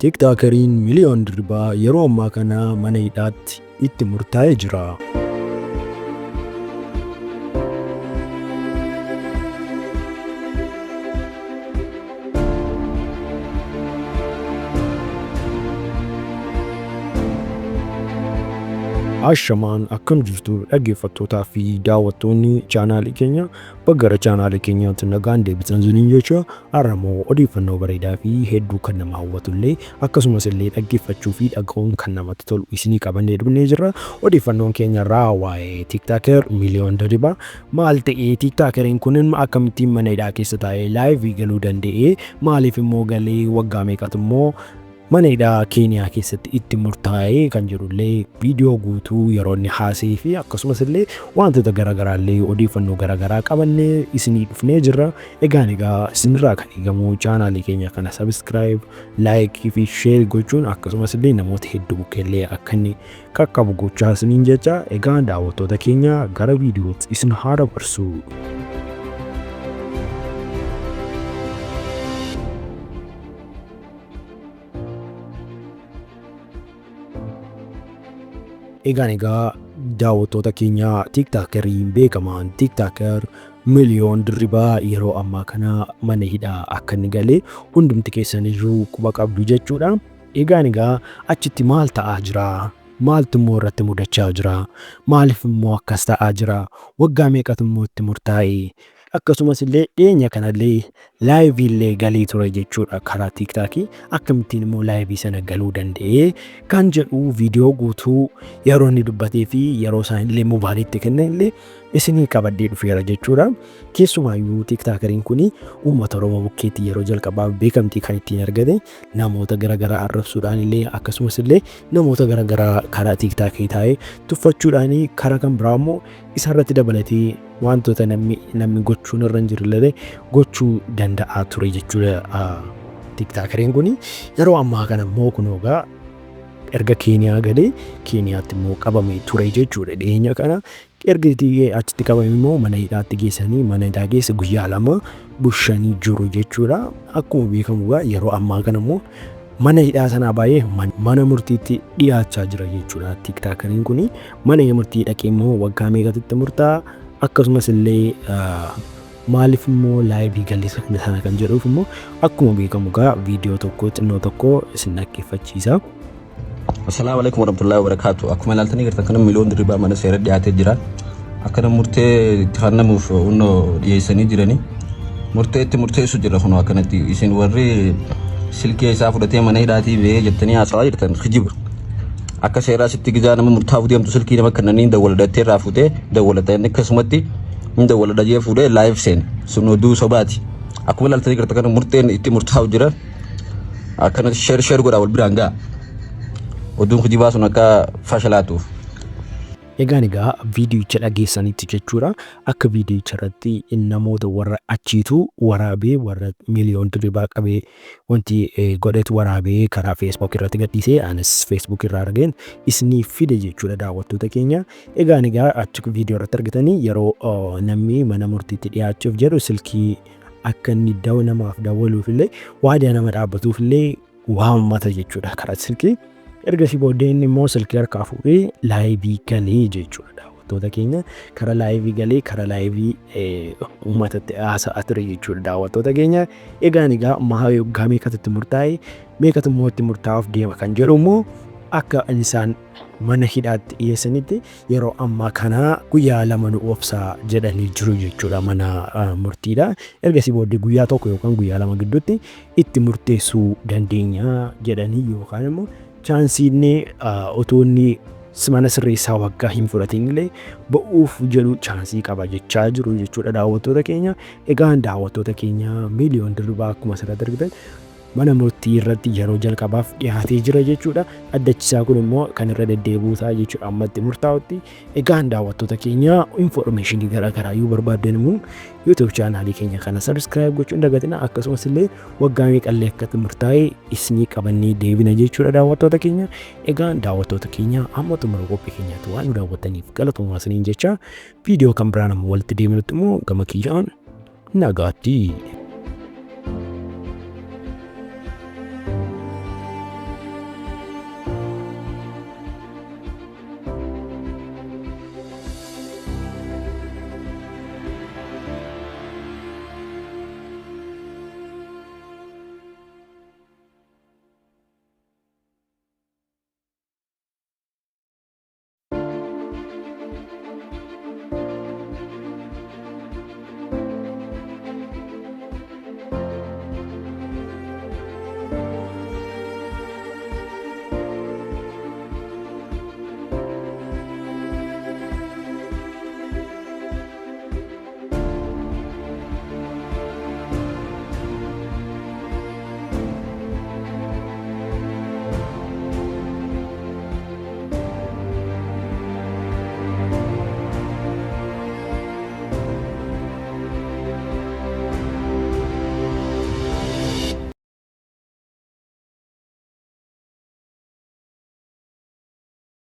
Tiiktookeriin Miliyoon Dirribaa yeroo ammaa kana mana hidhaatti itti murtaa'ee jira. Ashamaan akkam jirtu dhaggeeffattootaa fi daawwattoonni chaanaalii keenya baggara chaanaalii keenyaatti nagaan deebitan zuniin jecha har'amoo odeeffannoo bareedaa fi hedduu kan nama hawwatullee akkasumas illee dhaggeeffachuu fi dhaga'uun kan namatti tolu isinii qabannee dhufnee jirra. Odeeffannoon keenya irraa waa'ee tiiktaaker Miliyoon Dirribaa maal ta'ee tiiktaakeriin kun akkamittiin mana hidhaa keessa taa'ee laayivii galuu danda'ee maaliif immoo galee waggaa meeqatu immoo mana hidhaa Keeniyaa keessatti itti murtaa'ee kan jirullee viidiyoo guutuu yeroo inni haasee fi akkasumas illee wantoota garaagaraa illee odeeffannoo garaagaraa qabannee isinii dhufnee jirra. Egaa isinirraa kan eegamu chaanaalii keenya kana subscribe, like fi share gochuun akkasumas illee namoota hedduu bukkeellee akka inni qaqqabu gochaa isiniin jecha. Egaa daawwattoota keenya gara viidiyootti isin haa dabarsu. Egaa daawwattoota keenya tiiktaakeriin beekamaan tiiktaaker Miliyoon Dirribaa yeroo ammaa kana mana hidhaa akka inni galee hundumti keessaniyyuu quba qabdu jechuudha. Egaa achitti maal ta'aa jira? Maaltu immoo irratti mudachaa jira? Maaliif immoo akkas ta'aa jira? Waggaa meeqatu immoo itti murtaa'e? Akkasumas illee dhiyeenya kanallee laayivii illee galii ture jechuudha karaa tiiktaakii. Akkamittiin immoo laayivii sana galuu danda'ee kan jedhu viidiyoo guutuu yeroo inni dubbatee fi yeroo isaan illee moobaayiliitti kennan illee isinii qabadhee dhufeera jechuudha. Keessumaayyuu tiiktaakeriin kun uummata Oromoo bukkeetti yeroo jalqabaaf beekamtii kan ittiin argate namoota garaagaraa arrabsuudhaan illee akkasumas illee namoota garaagaraa karaa tiiktaakii taa'ee tuffachuudhaan karaa kan biraa immoo isarratti dabalatee wantoota namni gochuun irra hin jirre gochuu danda'a ture jechuudha. Tiiktaakeriin kun yeroo ammaa kana immoo kunoogaa erga Keeniyaa galee Keeniyaatti immoo qabamee ture jechuudha. Dhiyeenya kana erga achitti qabame immoo mana hidhaatti geessanii mana hidhaa keessa guyyaa 2 bushanii jiru jechuudha. Akkuma beekamu yeroo ammaa kana immoo mana hidhaa sanaa baay'ee mana murtiitti dhiyaachaa jira jechuudha. Tiiktaakeriin kun mana murtii dhaqee immoo waggaa meeqatti murtaa'a? Akkasumas illee maaliif immoo laayivii galii sana kan jedhuuf immoo akkuma beekamu viidiyoo tokko xinnoo tokko isin dhaggeeffachiisa. Assalamu alaikum warahmatullahi wabarakatuh. Akkuma ilaaltanii jirtan kana Miliyoon Dirribaa mana seeraatti dhiyaatee jira. Akkana murtee itti kennamuuf unnoo dhiyeessanii jiranii. Murtee itti murteessu jira kun akkanatti isin warri silkee isaa fudhatee mana hidhaatii ba'ee jettanii haasawaa jirtan kijiba. Akka seeraa sitti gizaa nama murtaa'uu deemtu silkii nama kannaniin dawwaladatee irraa fuutee dawwalataan akkasumatti dawwaladajee fuudhee live seen sun oduu sobaati. Akkuma ilaaltanii jirtan kana murteen itti murtaa'u jira. Akkana share godhaa wal biraan ga'a. Oduun kijibaa sun akka fashalaatuuf. Egaa viidiyocha dhageessanitti jechuudha. Akka viidiyocha irratti namoota warra achiitu waraabee warra Miliyoon Dirribaa qabee wanti godhetu waraabee karaa Facebook irratti gadhiisee anis Facebook irraa argeen isinii fide jechuudha daawwattoota keenya. Egaa achi viidiyoo irratti argitanii yeroo namni mana murtiitti dhiyaachuuf jedhu silkii akka inni namaaf daawwaluuf illee waadaa nama dhaabbatuuf illee waammata jechuudha karaa silkii. Ergasii booddee inni immoo silkii harkaa fuudhee laayivii galee jechuudha daawwattoota keenya. Karaa laayivii galee karaa laayivii uummatatti haasa'aa ture jechuudha daawwattoota keenya. Egaa waggaa meeqatti murtaa'e meeqatu immoo itti murtaa'uuf deema kan jedhu immoo akka isaan mana hidhaatti dhiyeessanitti yeroo ammaa kana guyyaa 2 nu obsaa jedhanii jiru jechuudha mana murtiidha. Ergasii booddee guyyaa 1 yookaan guyyaa 2 gidduutti itti murteessuu dandeenya jedhanii yookaan immoo chaansiin otoonni mana sirreessaa waggaa hin fudhatin illee ba'uuf jedhu chaansii qaba jechaa jiru jechuudha daawwattoota keenya. Egaa daawwattoota keenya Miliyoon Dirribaa akkuma asirratti argitan mana murtii irratti yeroo jalqabaaf dhiyaatee jira jechuudha. Addachisaa kun immoo kan irra deddeebi'uusaa jechuudha ammatti murtaa'utti. Egaa daawwattoota keenya information garaagaraa yoo barbaaddan immoo YouTube chaanaalii keenya kana subscribe gochuun dagatina. Akkasumas illee waggaa meeqallee akkatti murtaa'e isinii qabannee deebina jechuudha daawwattoota keenya. Egaa daawwattoota keenya amma xumura qophii keenyaatti waan nu daawwattaniif galatoomaa isiniin jecha viidiyoo kan biraan amma walitti deebinutti immoo gama kiyyaan nagaatti.